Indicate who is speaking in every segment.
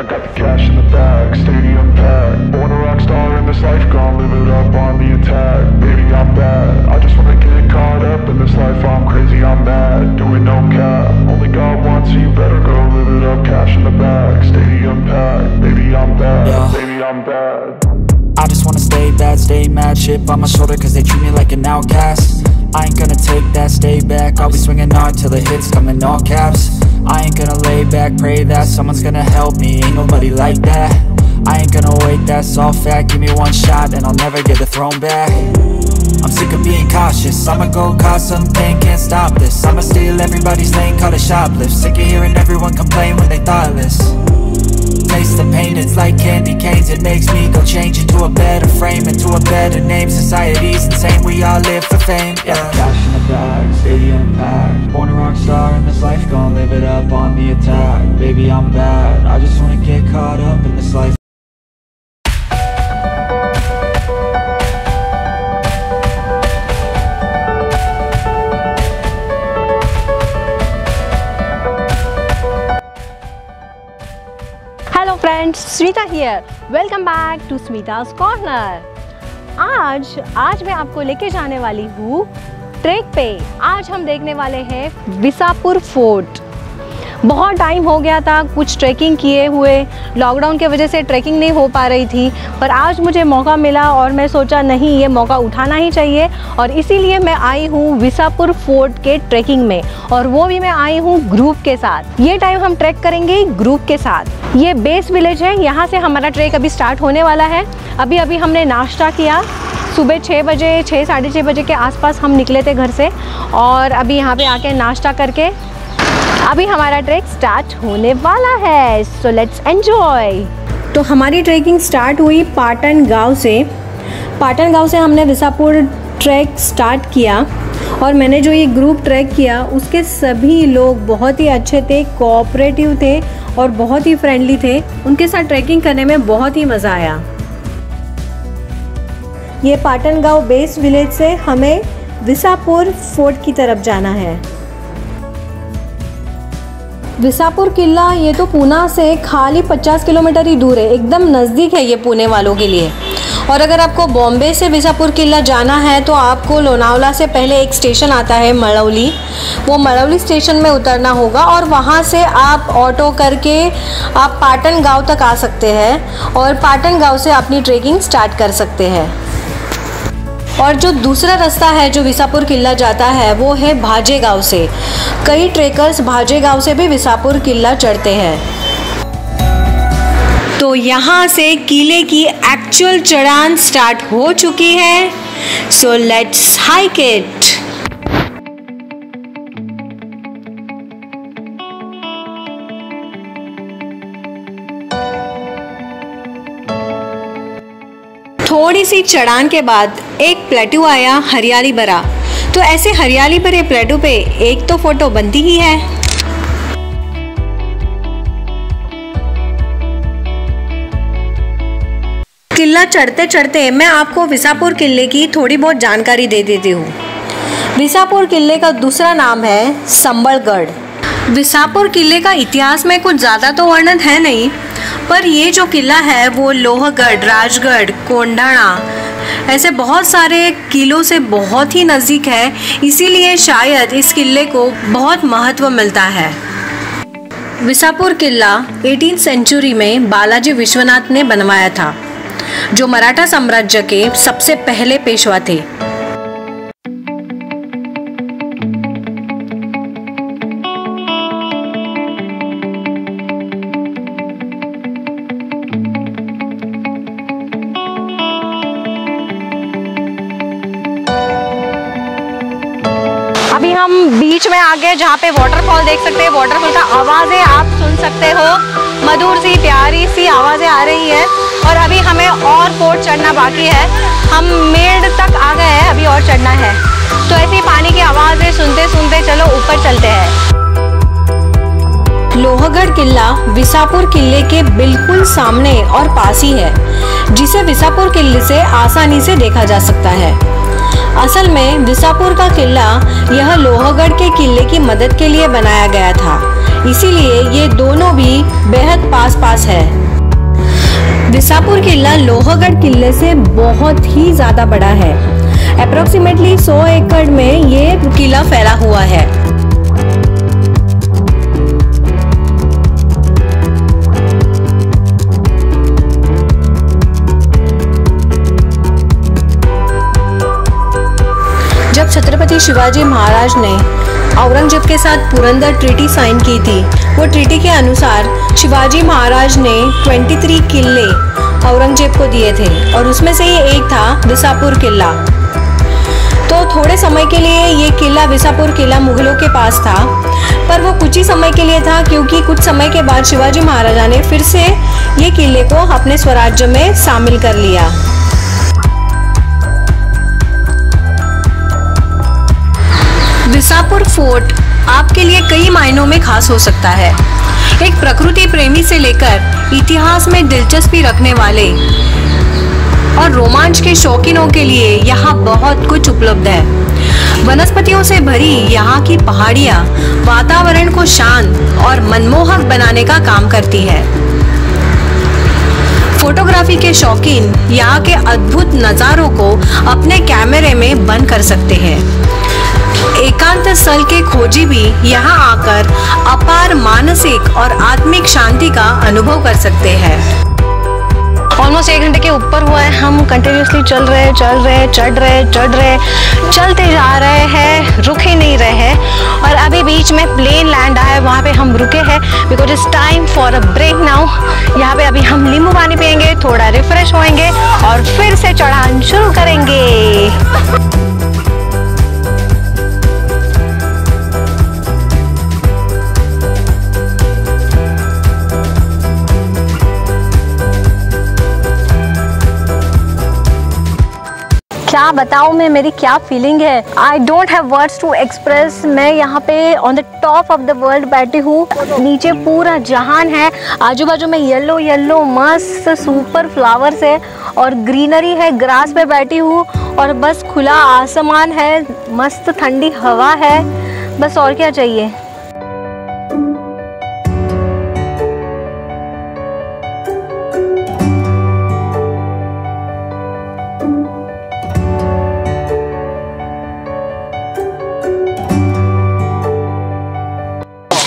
Speaker 1: I got the cash in the bag, stadium packed. Born a rock star in this life, gonna live it up on the attack. Baby, I'm bad, I just wanna get caught up in this life. I'm crazy, I'm mad, doing no cap. Only God wants, so you better go live it up. Cash in the bag, stadium packed. Baby, I'm bad, baby, I'm bad.
Speaker 2: I just wanna stay bad, stay mad. Chip on my shoulder cause they treat me like an outcast. I ain't gonna take that, stay back. I'll be swinging hard till the hits come in all caps. I ain't gonna lay back, pray that someone's gonna help me. Ain't nobody like that. I ain't gonna wait, that's all fact. Give me one shot and I'll never get the throne back. I'm sick of being cautious, I'ma go cause something, can't stop this. I'ma steal everybody's lane, call it shoplift. Sick of hearing everyone complain when they thoughtless. Taste the pain, it's like candy canes. It makes me go change into a better frame, into a better name. Society's insane, we all live for fame, yeah. Cash in the bag, stadium packed. Born a rock star in this life, gonna live it up on the attack. Baby, I'm bad, I just wanna get caught up in this life.
Speaker 3: Hello friends, Smita here. Welcome back to Smita's corner. आज मैं आपको लेके जाने वाली हूँ track पे। आज हम देखने वाले हैं विसापुर फोर्ट। बहुत टाइम हो गया था कुछ ट्रैकिंग किए हुए, लॉकडाउन के वजह से ट्रैकिंग नहीं हो पा रही थी, पर आज मुझे मौका मिला और मैं सोचा नहीं, ये मौका उठाना ही चाहिए। और इसीलिए मैं आई हूँ विसापुर फोर्ट के ट्रैकिंग में, और वो भी मैं आई हूँ ग्रुप के साथ। ये टाइम हम ट्रैक करेंगे ग्रुप के साथ। ये बेस विलेज है, यहाँ से हमारा ट्रैक अभी स्टार्ट होने वाला है। अभी हमने नाश्ता किया, सुबह 6 बजे 6 साढ़े 6 बजे के आसपास हम निकले थे घर से, और अभी यहाँ पे आके नाश्ता करके अभी हमारा ट्रैक स्टार्ट होने वाला है। So let's enjoy. तो हमारी ट्रैकिंग स्टार्ट हुई पाटन गांव से। पाटन गांव से हमने विसापुर ट्रैक स्टार्ट किया, और मैंने जो ये ग्रुप ट्रैक किया उसके सभी लोग बहुत ही अच्छे थे, कोऑपरेटिव थे और बहुत ही फ्रेंडली थे। उनके साथ ट्रैकिंग करने में बहुत ही मज़ा आया। ये पाटन गांव बेस विलेज से हमें विसापुर फोर्ट की तरफ जाना है। विसापुर किला ये तो पूना से खाली 50 किलोमीटर ही दूर है, एकदम नज़दीक है ये पुणे वालों के लिए। और अगर आपको बॉम्बे से विसापुर किला जाना है तो आपको लोनावला से पहले एक स्टेशन आता है मड़ौली, वो मड़ौली स्टेशन में उतरना होगा, और वहाँ से आप ऑटो करके आप पाटन गांव तक आ सकते हैं, और पाटन गांव से अपनी ट्रैकिंग स्टार्ट कर सकते हैं। और जो दूसरा रास्ता है जो विसापुर किला जाता है वो है भाजे गांव से। कई ट्रेकर्स भाजे गांव से भी विसापुर किला चढ़ते हैं। तो यहाँ से किले की एक्चुअल चढ़ान स्टार्ट हो चुकी है। So let's hike it. थोड़ी सी चढ़ान के बाद एक प्लेटू आया हरियाली भरा। तो ऐसे हरियाली भरे प्लेटू पे एक तो फोटो बनती ही है। किला चढ़ते चढ़ते मैं आपको विसापुर किले की थोड़ी बहुत जानकारी दे देती हूँ। विसापुर किले का दूसरा नाम है संबलगढ़। विसापुर किले का इतिहास में कुछ ज़्यादा तो वर्णन है नहीं, पर ये जो किला है वो लोहगढ़, राजगढ़, कोंडाणा ऐसे बहुत सारे किलों से बहुत ही नज़दीक है, इसीलिए शायद इस किले को बहुत महत्व मिलता है। विसापुर किला 18वीं सेंचुरी में बालाजी विश्वनाथ ने बनवाया था, जो मराठा साम्राज्य के सबसे पहले पेशवा थे। अभी हम बीच में आ गए जहाँ पे वाटरफॉल देख सकते हैं। वाटरफॉल का आवाज़ें आप सुन सकते हो, मधुर सी प्यारी सी आवाज़ें आ रही है। और अभी हमें और फोर्ट चढ़ना बाकी है, हम मेड़ तक आ गए हैं, अभी और चढ़ना है। तो ऐसी पानी की आवाज़ें सुनते सुनते चलो ऊपर चलते हैं। लोहगढ़ किला विसापुर किले के बिल्कुल सामने और पास ही है, जिसे विसापुर किले से आसानी से देखा जा सकता है। असल में विसापुर का किला यह लोहगढ़ के किले की मदद के लिए बनाया गया था। इसीलिए ये दोनों भी बेहद पास पास है। विसापुर किला लोहगढ़ किले से बहुत ही ज्यादा बड़ा है। अप्रोक्सीमेटली 100 एकड़ में ये किला फैला हुआ है। जब छत्रपति शिवाजी महाराज ने औरंगजेब के साथ पुरंदर ट्रीटी साइन की थी, वो ट्रीटी के अनुसार शिवाजी महाराज ने 23 किले औरंगजेब को दिए थे और उसमें से ये एक था विसापुर किला। तो थोड़े समय के लिए ये किला विसापुर किला मुगलों के पास था, पर वो कुछ ही समय के लिए था, क्योंकि कुछ समय के बाद शिवाजी महाराजा ने फिर से ये किले को अपने स्वराज्य में शामिल कर लिया। विसापुर फोर्ट आपके लिए कई मायनों में खास हो सकता है। एक प्रकृति प्रेमी से लेकर इतिहास में दिलचस्पी रखने वाले और रोमांच के शौकीनों के लिए यहाँ बहुत कुछ उपलब्ध है। वनस्पतियों से भरी यहाँ की पहाड़ियाँ वातावरण को शांत और मनमोहक बनाने का काम करती है। फोटोग्राफी के शौकीन यहाँ के अद्भुत नज़ारों को अपने कैमरे में बंद कर सकते हैं। एकांत स्थल के खोजी भी यहाँ आकर अपार मानसिक और आत्मिक शांति का अनुभव कर सकते हैं। ऑलमोस्ट 1 घंटे के ऊपर हुआ है, हम कंटिन्यूसली चल रहे चढ़ रहे चलते जा रहे हैं, रुक ही नहीं रहे हैं। और अभी बीच में प्लेन लैंड आया है, वहाँ पे हम रुके हैं because it's time for a break now. यहाँ पे अभी हम नींबू पानी पियेंगे, थोड़ा रिफ्रेश होएंगे और फिर से चढ़ान शुरू करेंगे। क्या बताऊँ मैं, मेरी क्या फीलिंग है, I don't have words to express. मैं यहाँ पे on the top of the world बैठी हूँ, नीचे पूरा जहान है, आजू बाजू में येलो येलो मस्त सुपर फ्लावर्स है और ग्रीनरी है। ग्रास पे बैठी हूँ और बस खुला आसमान है, मस्त ठंडी हवा है, बस और क्या चाहिए।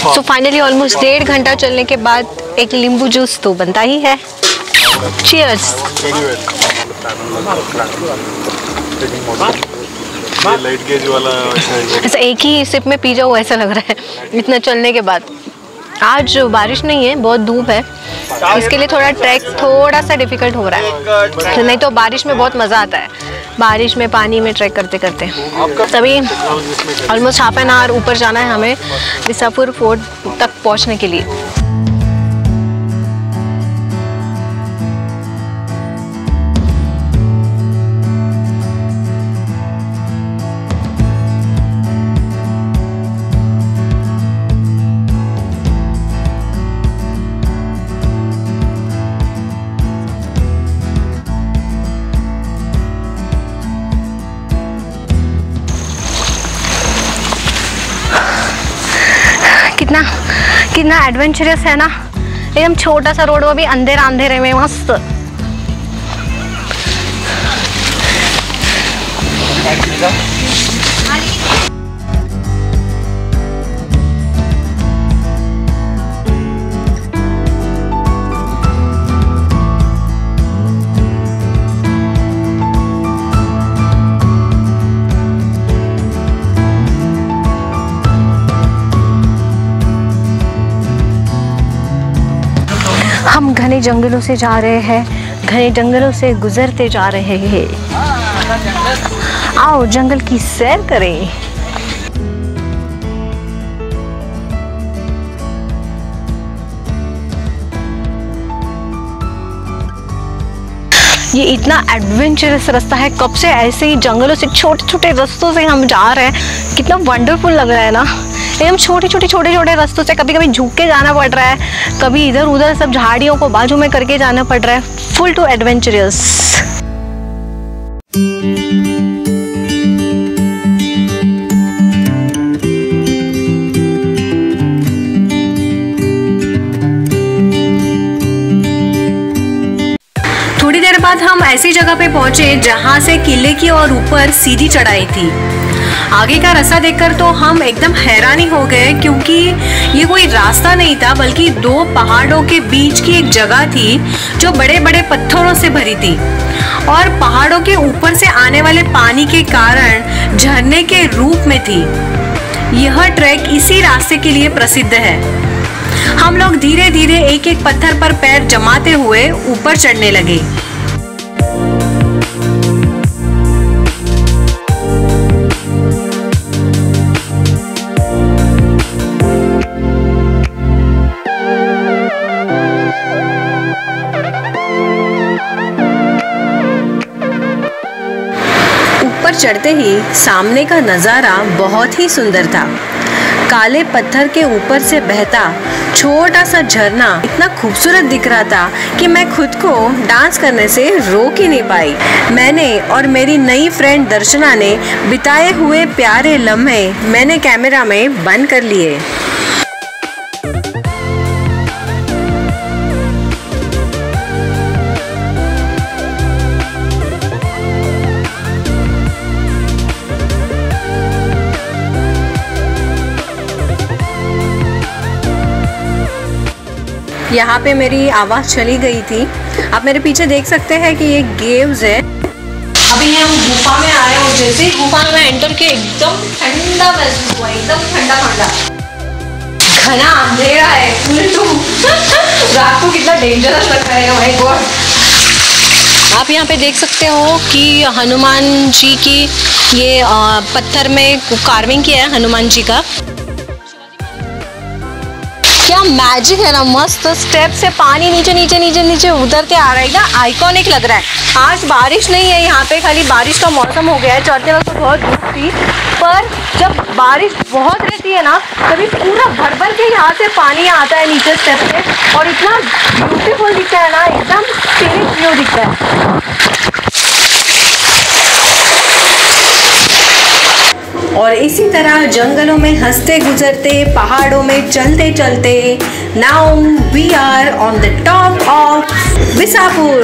Speaker 3: तो फाइनली ऑलमोस्ट 1.5 घंटा चलने के बाद एक नींबू जूस तो बनता ही है। चीयर्स।
Speaker 4: लाइट गेज वाला
Speaker 3: ऐसा एक ही सिप में पी जाओ ऐसा लग रहा है इतना चलने के बाद। आज बारिश नहीं है, बहुत धूप है, इसके लिए थोड़ा ट्रैक थोड़ा सा डिफिकल्ट हो रहा है, नहीं तो बारिश में बहुत मज़ा आता है, बारिश में पानी में ट्रैक करते करते। तभी ऑलमोस्ट हाफ एन आवर ऊपर जाना है हमें विसापुर फोर्ट तक पहुंचने के लिए। कितना एडवेंचरस है ना, एकदम छोटा सा रोड, वो भी अंधेरे में मस्त। हम घने जंगलों से जा रहे हैं, घने जंगलों से गुजरते जा रहे हैं। आओ जंगल की सैर करें। ये इतना एडवेंचरस रास्ता है, कब से ऐसे ही जंगलों से छोटे छोटे रास्तों से हम जा रहे हैं, कितना वंडरफुल लग रहा है ना। एकदम छोटे छोटे रास्तों से कभी कभी झुक के जाना पड़ रहा है, कभी इधर उधर सब झाड़ियों को बाजू में करके जाना पड़ रहा है, फुल टू एडवेंचरस। बाद हम ऐसी जगह पे पहुंचे जहां से किले की और ऊपर सीधी चढ़ाई थी। आगे का रास्ता देखकर तो हम एकदम हैरान ही हो गए, क्योंकि ये कोई रास्ता नहीं था बल्कि दो पहाड़ों के बीच की एक जगह थी जो बड़े बड़े पत्थरों से भरी थी और पहाड़ों के ऊपर से आने वाले पानी के कारण झरने के रूप में थी। यह ट्रैक इसी रास्ते के लिए प्रसिद्ध है। हम लोग धीरे धीरे एक एक पत्थर पर पैर जमाते हुए ऊपर चढ़ने लगे। ऊपर चढ़ते ही सामने का नज़ारा बहुत ही सुंदर था। काले पत्थर के ऊपर से बहता छोटा सा झरना इतना खूबसूरत दिख रहा था कि मैं खुद को डांस करने से रोक ही नहीं पाई। मैंने और मेरी नई फ्रेंड दर्शना ने बिताए हुए प्यारे लम्हे मैंने कैमरा में बंद कर लिए। यहाँ पे मेरी आवाज़ चली गई थी। आप मेरे पीछे देख सकते हैं कि ये गेव्स है। अभी हम गुफा में आए और जैसे ही गुफा में एंटर किए एकदम ठंडा महसूस हुआ, एकदम ठंडा ठंडा। घना अंधेरा है पूरे तो रात को कितना डेंजरस लग रहा है। My God. आप यहाँ पे देख सकते हो कि हनुमान जी की ये पत्थर में कार्विंग किया है हनुमान जी का। क्या मैजिक है ना, मस्त स्टेप से पानी नीचे नीचे नीचे नीचे उतरते आ रहा है, एकदम आइकॉनिक लग रहा है। आज बारिश नहीं है यहाँ पे, खाली बारिश का मौसम हो गया है। चढ़ते वक्त तो बहुत धूप थी, पर जब बारिश बहुत रहती है ना तभी पूरा भर भर के यहाँ से पानी आता है नीचे स्टेप से और इतना ब्यूटीफुल दिखता है ना, एकदम सीनिक व्यू दिखता है। और इसी तरह जंगलों में हंसते गुजरते, पहाड़ों में चलते चलते, now we are on the top of Visapur.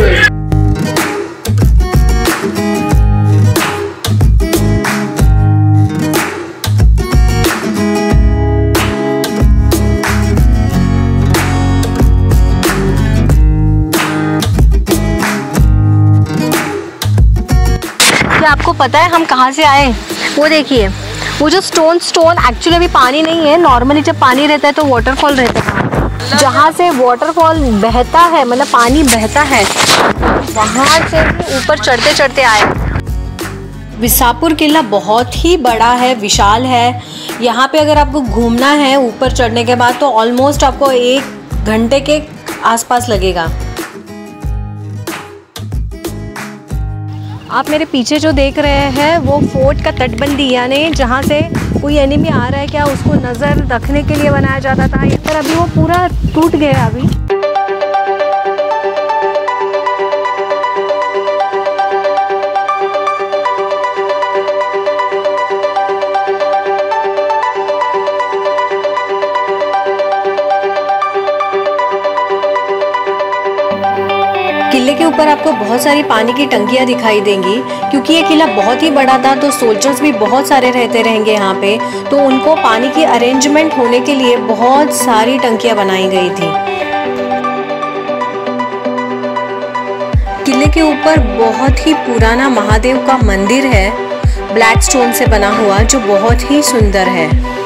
Speaker 3: क्या आपको पता है हम कहाँ से आए? वो देखिए, वो जो स्टोन एक्चुअली अभी पानी नहीं है। नॉर्मली जब पानी रहता है तो वाटरफॉल रहता है, जहाँ से वाटरफॉल बहता है, मतलब पानी बहता है, वहाँ से ऊपर चढ़ते चढ़ते आए। विसापुर किला बहुत ही बड़ा है, विशाल है। यहाँ पे अगर आपको घूमना है ऊपर चढ़ने के बाद तो ऑलमोस्ट आपको 1 घंटे के आसपास लगेगा। आप मेरे पीछे जो देख रहे हैं वो फोर्ट का तटबंदी, यानी जहाँ से कोई एनिमी आ रहा है क्या उसको नज़र रखने के लिए बनाया जाता था, पर अभी वो पूरा टूट गया अभी। किले के ऊपर आपको बहुत सारी पानी की टंकियां दिखाई देंगी, क्योंकि ये किला बहुत ही बड़ा था तो सोल्जर्स भी बहुत सारे रहते रहेंगे यहाँ पे, तो उनको पानी की अरेंजमेंट होने के लिए बहुत सारी टंकियां बनाई गई थी। किले के ऊपर बहुत ही पुराना महादेव का मंदिर है, ब्लैक स्टोन से बना हुआ, जो बहुत ही सुंदर है।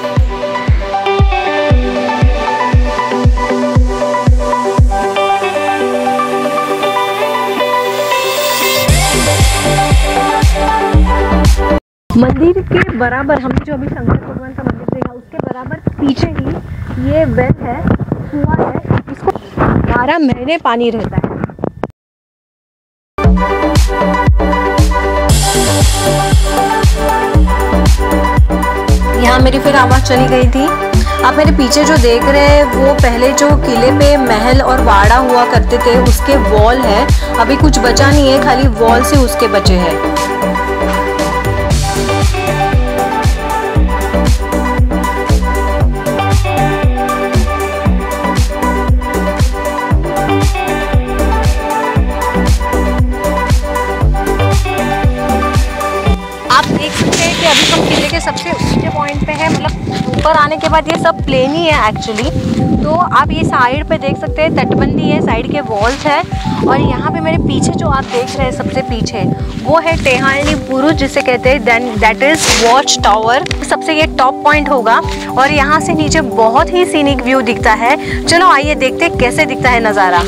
Speaker 3: मंदिर के बराबर हमने जो अभी शंकर भगवान का मंदिर देखा, उसके बराबर पीछे ही ये वेल है, कुआं है, इसको 12 महीने पानी रहता है। यहाँ मेरी फिर आवाज़ चली गई थी। आप मेरे पीछे जो देख रहे हैं वो पहले जो किले पे महल और वाड़ा हुआ करते थे उसके वॉल है, अभी कुछ बचा नहीं है, खाली वॉल से उसके बचे हैं। कि अभी हम किले के सबसे ऊंचे पॉइंट पे हैं, मतलब ऊपर आने के बाद ये सब प्लेन ही है एक्चुअली। तो आप ये साइड पे देख सकते हैं, तटबंदी है, साइड के वॉल्स है, और यहाँ पे मेरे पीछे जो आप देख रहे हैं सबसे पीछे, वो है टेहानी बुरुज जिसे कहते हैं, then that is watch tower. सबसे ये टॉप पॉइंट होगा और यहाँ से नीचे बहुत ही सीनिक व्यू दिखता है। चलो आइए देखते हैं कैसे दिखता है नज़ारा।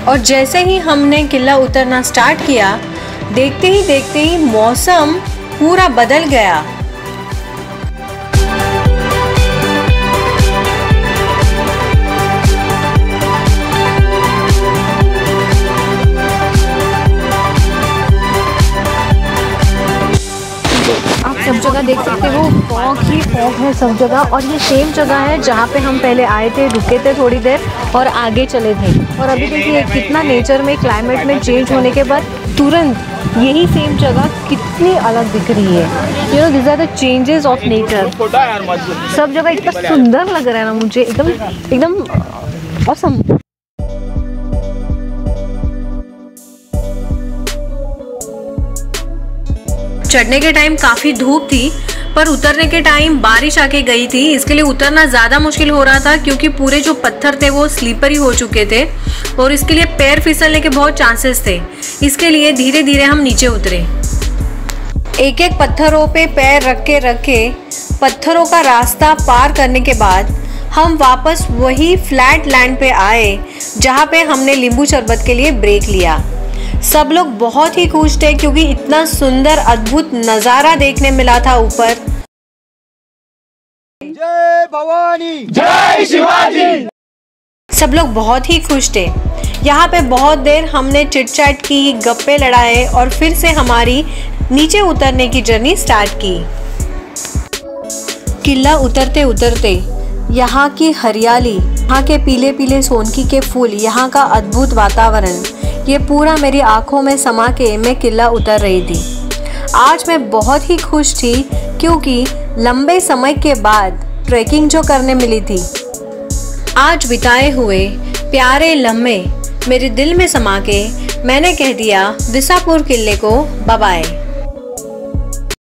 Speaker 3: और जैसे ही हमने किला उतरना स्टार्ट किया, देखते ही मौसम पूरा बदल गया। आप सब जगह देख सकते हो फॉग ही फॉग है सब जगह, और ये सेम जगह है जहाँ पे हम पहले आए थे, रुके थे थोड़ी देर और आगे चले थे। और अभी देखिए कितना नेचर में, क्लाइमेट में चेंज होने के बाद तुरंत यही सेम जगह कितनी अलग दिख रही है। You know, this are the changes of nature. सब जगह इतना सुंदर लग रहा है ना मुझे, एकदम ऑसम। चढ़ने के टाइम काफ़ी धूप थी, पर उतरने के टाइम बारिश आके गई थी, इसके लिए उतरना ज़्यादा मुश्किल हो रहा था क्योंकि पूरे जो पत्थर थे वो स्लीपरी हो चुके थे और इसके लिए पैर फिसलने के बहुत चांसेस थे। इसके लिए धीरे धीरे हम नीचे उतरे। एक एक पत्थरों पे पैर रख के पत्थरों का रास्ता पार करने के बाद हम वापस वही फ्लैट लैंड पे आए जहाँ पे हमने नींबू शरबत के लिए ब्रेक लिया। सब लोग बहुत ही खुश थे क्योंकि इतना सुंदर अद्भुत नज़ारा देखने मिला था ऊपर।
Speaker 5: जय भवानी, जय शिवाजी।
Speaker 3: सब लोग बहुत ही खुश थे। यहाँ पे बहुत देर हमने चिट चैट की, गप्पे लड़ाए और फिर से हमारी नीचे उतरने की जर्नी स्टार्ट की। किला उतरते उतरते यहाँ की हरियाली, यहाँ के पीले पीले सोनकी के फूल, यहाँ का अद्भुत वातावरण, ये पूरा मेरी आंखों में समा के मैं किला उतर रही थी। आज मैं बहुत ही खुश थी क्योंकि लंबे समय के बाद ट्रैकिंग जो करने मिली थी। आज बिताए हुए प्यारे लम्हे मेरे दिल में समा के मैंने कह दिया विसापुर किले को बाय बाय।